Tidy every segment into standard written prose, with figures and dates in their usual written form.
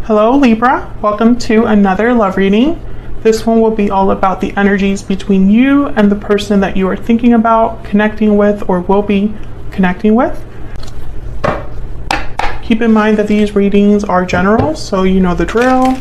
Hello Libra, welcome to another love reading. This one will be all about the energies between you and the person that you are thinking about connecting with or will be connecting with. Keep in mind that these readings are general, so you know the drill.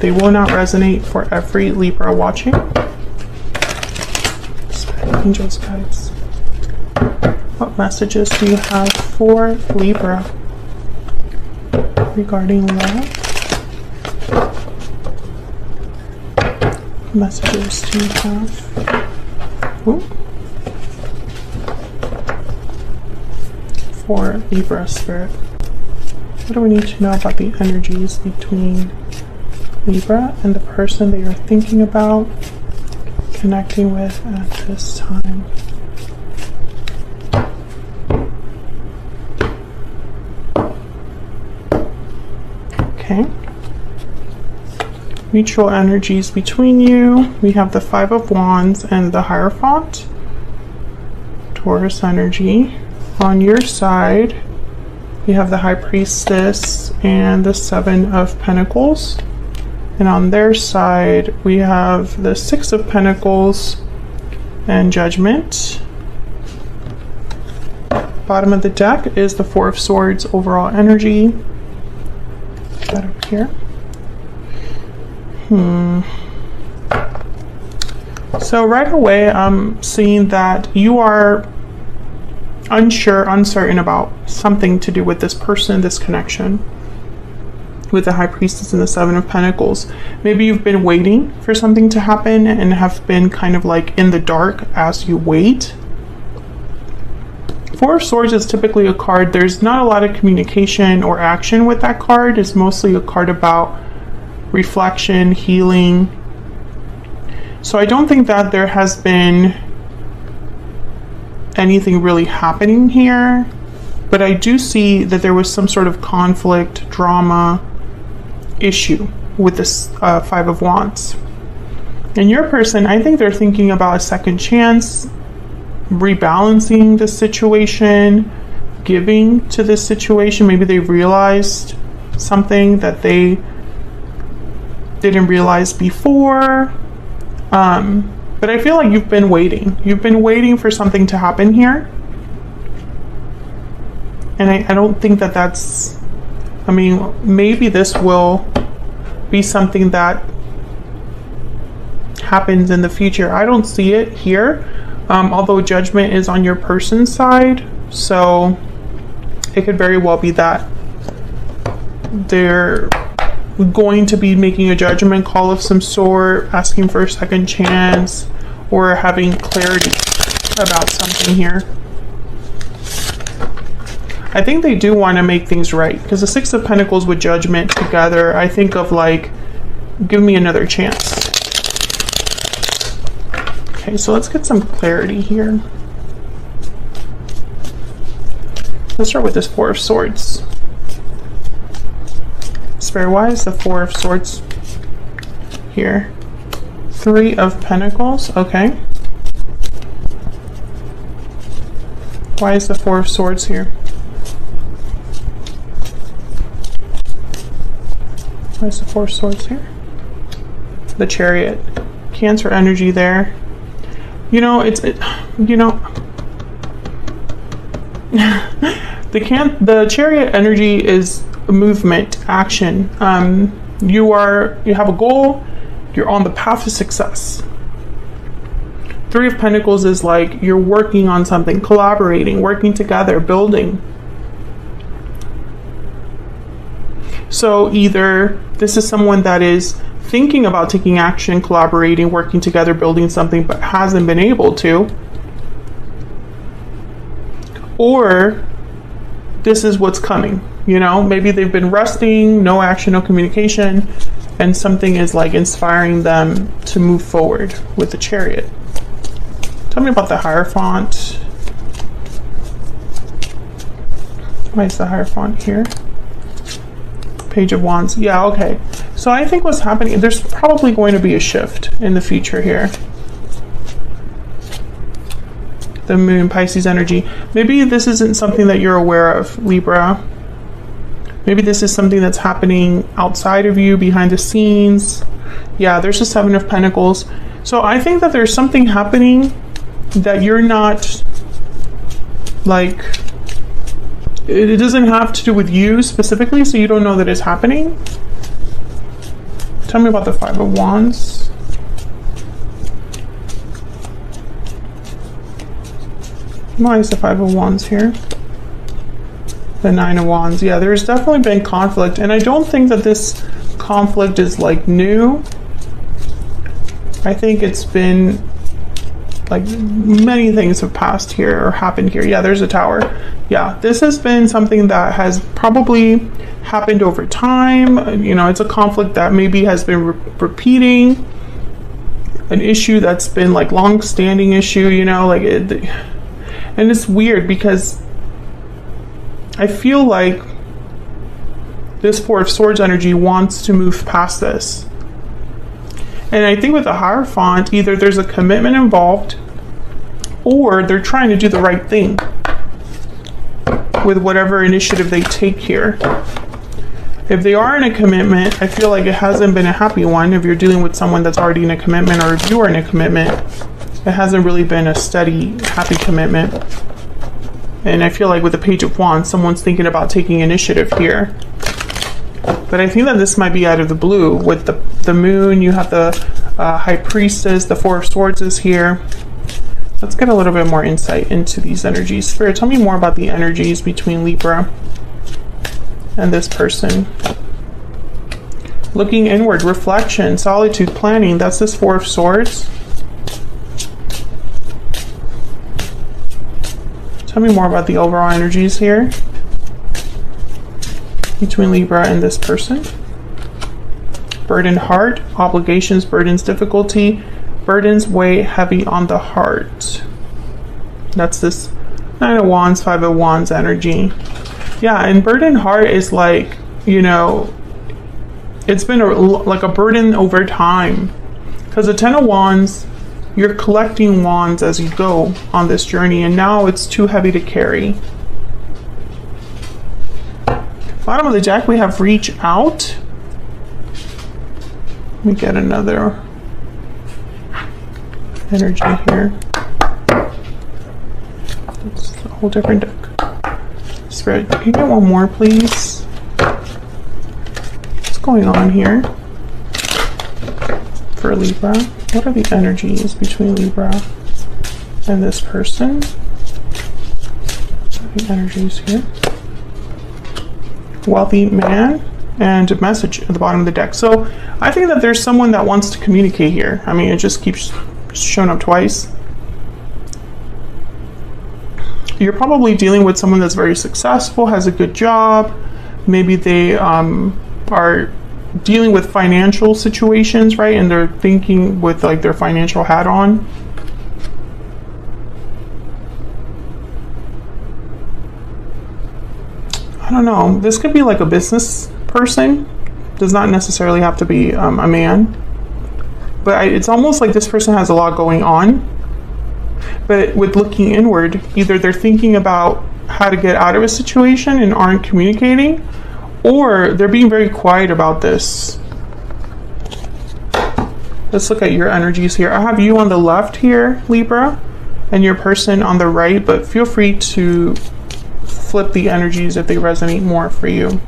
They will not resonate for every Libra watching. Angels, guides, what messages do you have for Libra regarding love? Messages do you have for Libra spirit? What do we need to know about the energies between Libra and the person they are thinking about connecting with at this time? Okay. Mutual energies between you. We have the Five of Wands and the Hierophant. Taurus energy. On your side, you have the High Priestess and the Seven of Pentacles. And on their side, we have the Six of Pentacles and Judgment. Bottom of the deck is the Four of Swords overall energy. That up here. So right away, I'm seeing that you are unsure, uncertain about something to do with this person, this connection with the High Priestess and the Seven of Pentacles. Maybe you've been waiting for something to happen and have been kind of like in the dark as you wait. Four of Swords is typically a card. There's not a lot of communication or action with that card. It's mostly a card about reflection, healing. So I don't think that there has been anything really happening here, but I do see that there was some sort of conflict, drama, issue with this Five of Wands. And your person, I think they're thinking about a second chance, rebalancing the situation, giving to this situation. Maybe they realized something that they didn't realize before. But I feel like you've been waiting. You've been waiting for something to happen here. And I don't think that that's, I mean, maybe this will be something that happens in the future. I don't see it here. Although Judgment is on your person's side. So it could very well be that they're going to be making a judgment call of some sort, asking for a second chance, or having clarity about something here. I think they do want to make things right, because the Six of Pentacles with Judgment together, I think of like, give me another chance. Okay, so let's get some clarity here. Let's start with this Four of Swords. Spirit, why is the Four of Swords here? Three of Pentacles, okay. Why is the Four of Swords here? Why is the Four of Swords here? The Chariot. Cancer energy there. You know, the Chariot energy is movement, action. You have a goal, you're on the path to success. Three of Pentacles is like you're working on something, collaborating, working together, building. So either this is someone that is thinking about taking action, collaborating, working together, building something, but hasn't been able to, or this is what's coming. You know, maybe they've been resting, no action, no communication, and something is like inspiring them to move forward with the Chariot. Tell me about the Hierophant. Why is the Hierophant here? Page of Wands. Yeah, okay. So I think what's happening, there's probably going to be a shift in the future here. The Moon, Pisces energy. Maybe this isn't something that you're aware of, Libra. Maybe this is something that's happening outside of you, behind the scenes. Yeah, there's a Seven of Pentacles. So I think that there's something happening that you're not, like, it doesn't have to do with you specifically, so you don't know that it's happening. Tell me about the Five of Wands. Why is the Five of Wands here? The Nine of Wands. Yeah, there's definitely been conflict, and I don't think that this conflict is like new. I think it's been like many things have passed here or happened here. Yeah, there's a Tower. Yeah, this has been something that has probably happened over time. You know, it's a conflict that maybe has been repeating, an issue that's been like long-standing issue, you know, like it. And it's weird because I feel like this Four of Swords energy wants to move past this. And I think with the Hierophant, either there's a commitment involved or they're trying to do the right thing with whatever initiative they take here. If they are in a commitment, I feel like it hasn't been a happy one. If you're dealing with someone that's already in a commitment, or if you are in a commitment, it hasn't really been a steady, happy commitment. And I feel like with the Page of Wands, someone's thinking about taking initiative here. But I think that this might be out of the blue. With the Moon, you have the High Priestess, the Four of Swords is here. Let's get a little bit more insight into these energies. Spirit, tell me more about the energies between Libra and this person. Looking inward, reflection, solitude, planning. That's this Four of Swords. Tell me more about the overall energies here between Libra and this person. Burdened heart, obligations, burdens, difficulty. Burdens weigh heavy on the heart. That's this Nine of Wands, Five of Wands energy. Yeah, and burdened heart is like, you know, it's been like a burden over time. Because the Ten of Wands, you're collecting wands as you go on this journey, and now it's too heavy to carry. Bottom of the deck, we have reach out. Let me get another energy here. It's a whole different deck. Spirit, can you get one more, please? What's going on here for Libra? What are the energies between Libra and this person? What are the energies here? Wealthy man and a message at the bottom of the deck. So I think that there's someone that wants to communicate here. I mean, it just keeps showing up twice. You're probably dealing with someone that's very successful, has a good job. Maybe they are dealing with financial situations, right? And they're thinking with like their financial hat on. I don't know. This could be like a business person. Does not necessarily have to be a man. But it's almost like this person has a lot going on. But with looking inward, either they're thinking about how to get out of a situation and aren't communicating, or they're being very quiet about this. Let's look at your energies here. I have you on the left here, Libra, and your person on the right, but feel free to flip the energies if they resonate more for you.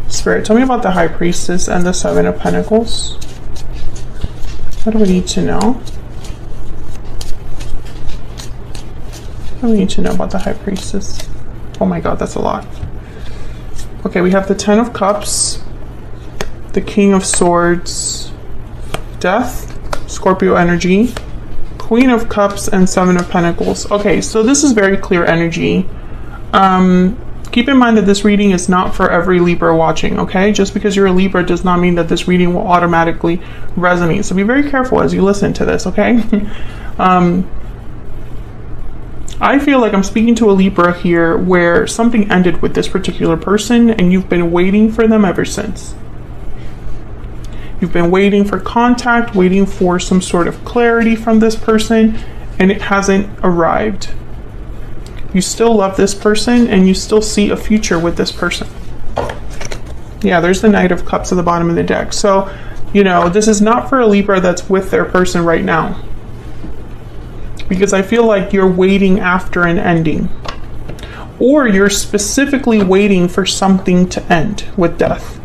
Spirit, tell me about the High Priestess and the Seven of Pentacles. What do we need to know? What do we need to know about the High Priestess? Oh my God, that's a lot. Okay, we have the Ten of Cups, the King of Swords, Death, Scorpio energy, Queen of Cups, and Seven of Pentacles. Okay, so this is very clear energy. Keep in mind that this reading is not for every Libra watching, okay? Just because you're a Libra does not mean that this reading will automatically resonate. So be very careful as you listen to this, okay? I feel like I'm speaking to a Libra here where something ended with this particular person and you've been waiting for them ever since. You've been waiting for contact, waiting for some sort of clarity from this person, and it hasn't arrived. You still love this person and you still see a future with this person. Yeah, there's the Knight of Cups at the bottom of the deck. So, you know, this is not for a Libra that's with their person right now. Because I feel like you're waiting after an ending. Or you're specifically waiting for something to end with death.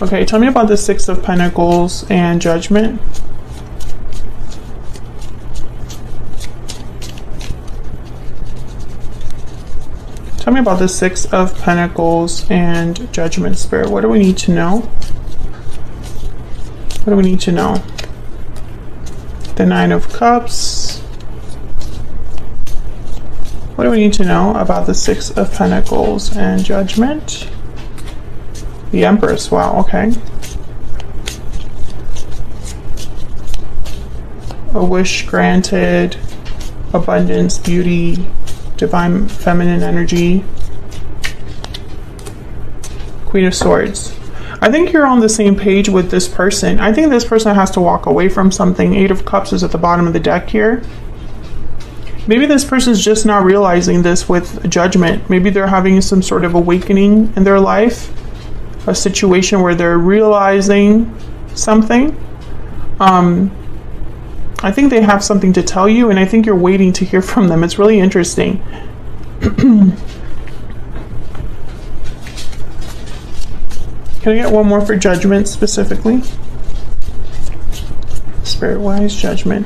Okay, tell me about the Six of Pentacles and Judgment. Tell me about the Six of Pentacles and Judgment, Spirit. What do we need to know? What do we need to know? The Nine of Cups. What do we need to know about the Six of Pentacles and Judgment? The Empress. Wow, okay. A wish granted. Abundance, beauty, divine feminine energy. Queen of Swords. I think you're on the same page with this person. I think this person has to walk away from something. Eight of Cups is at the bottom of the deck here. Maybe this person's just not realizing this with Judgment. Maybe they're having some sort of awakening in their life. A situation where they're realizing something. I think they have something to tell you, and I think you're waiting to hear from them. It's really interesting. Can I get one more for Judgment specifically? Spirit, why is Judgment?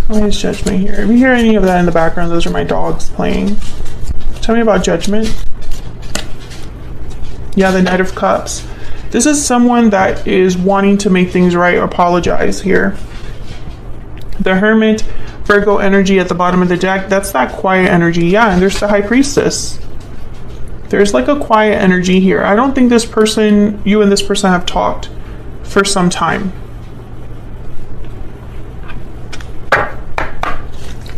Why is Judgment here? If you hear any of that in the background, those are my dogs playing. Tell me about Judgment. Yeah, the Knight of Cups. This is someone that is wanting to make things right or apologize here. The Hermit, Virgo energy at the bottom of the deck, that's that quiet energy. Yeah, and there's the High Priestess. There's like a quiet energy here. I don't think this person, you and this person have talked for some time.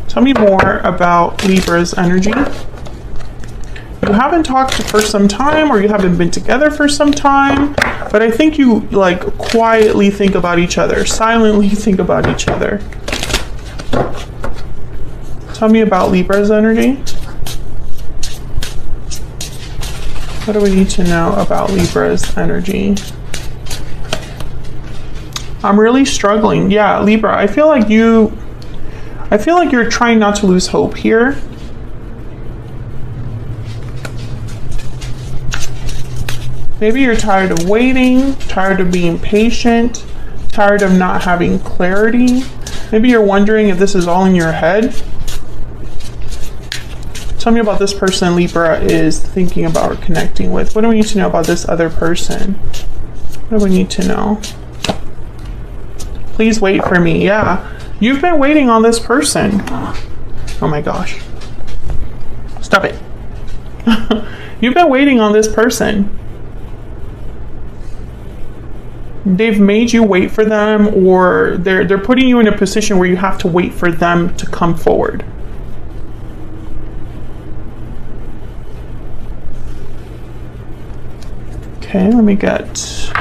Tell me more about Libra's energy. You haven't talked for some time, or you haven't been together for some time, but I think you like quietly think about each other, silently think about each other. Tell me about Libra's energy. What do we need to know about Libra's energy? I'm really struggling. Yeah, Libra, I feel like you're trying not to lose hope here. Maybe you're tired of waiting, tired of being patient, tired of not having clarity. Maybe you're wondering if this is all in your head. Tell me about this person Libra is thinking about or connecting with. What do we need to know about this other person? What do we need to know? Please wait for me. Yeah, you've been waiting on this person. Oh my gosh. Stop it. You've been waiting on this person. They've made you wait for them, or they're putting you in a position where you have to wait for them to come forward. Okay, let me get...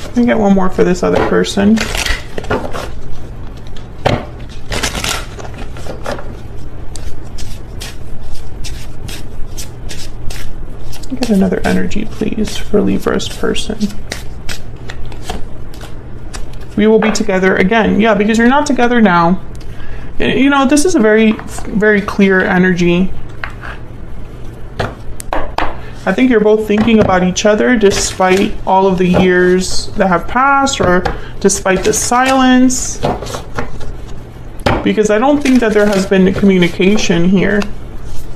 Let me get one more for this other person. Get another energy, please, for Libra's person. We will be together again. Yeah, because you're not together now. You know, this is a very, very clear energy. I think you're both thinking about each other despite all of the years that have passed, or despite the silence. Because I don't think that there has been communication here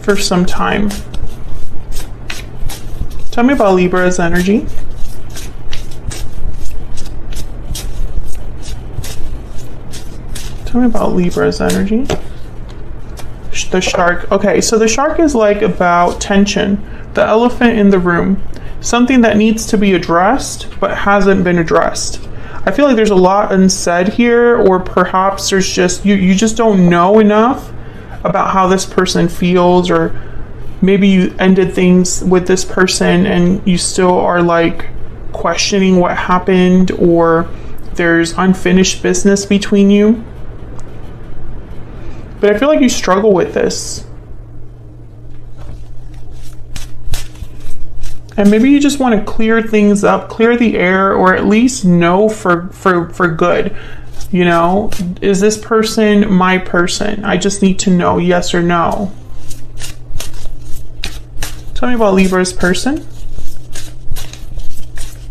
for some time. Tell me about Libra's energy. Tell me about Libra's energy. The shark. Okay, so the shark is like about tension. The elephant in the room. Something that needs to be addressed but hasn't been addressed. I feel like there's a lot unsaid here, or perhaps there's just, you just don't know enough about how this person feels, or maybe you ended things with this person and you still are like questioning what happened, or there's unfinished business between you. But I feel like you struggle with this. And maybe you just want to clear things up, clear the air, or at least know for good. You know, is this person my person? I just need to know, yes or no. Tell me about Libra's person.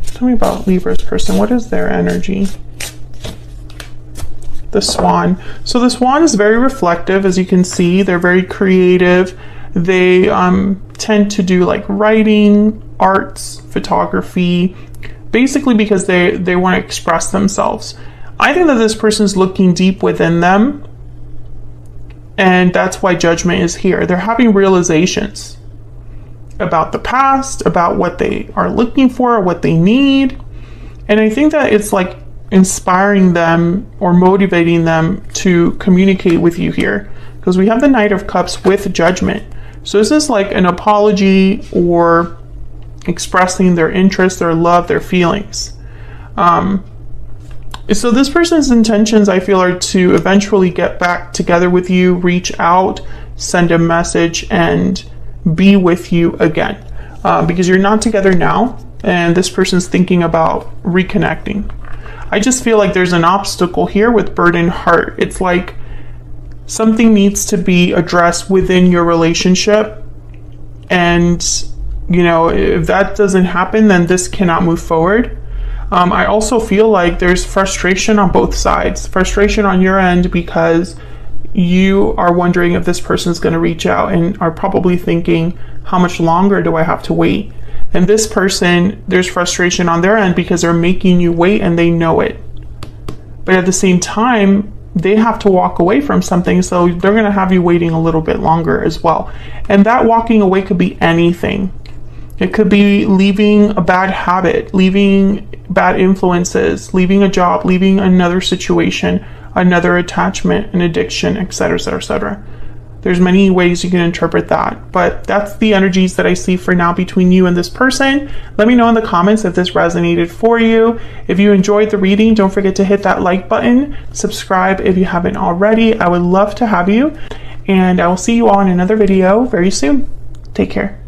Tell me about Libra's person. What is their energy? The Swan. So the Swan is very reflective, as you can see. They're very creative. They tend to do like writing, arts, photography, basically because they want to express themselves. I think that this person's looking deep within them, and that's why Judgment is here. They're having realizations about the past, about what they are looking for, what they need. And I think that it's like inspiring them or motivating them to communicate with you here, because we have the Knight of Cups with Judgment. So this is like an apology or expressing their interest, their love, their feelings. So this person's intentions, I feel, are to eventually get back together with you, reach out, send a message, and be with you again. Because you're not together now, and this person's thinking about reconnecting. I just feel like there's an obstacle here with burdened heart. It's like something needs to be addressed within your relationship. And, you know, if that doesn't happen, then this cannot move forward. I also feel like there's frustration on both sides. Frustration on your end because you are wondering if this person's going to reach out and are probably thinking, how much longer do I have to wait? And this person, there's frustration on their end because they're making you wait and they know it. But at the same time, they have to walk away from something, so they're going to have you waiting a little bit longer as well. And that walking away could be anything. It could be leaving a bad habit, leaving bad influences, leaving a job, leaving another situation, another attachment, an addiction, etc., etc., etc. There's many ways you can interpret that, but that's the energies that I see for now between you and this person. Let me know in the comments if this resonated for you. If you enjoyed the reading, don't forget to hit that like button, subscribe if you haven't already. I would love to have you, and I will see you all in another video very soon. Take care.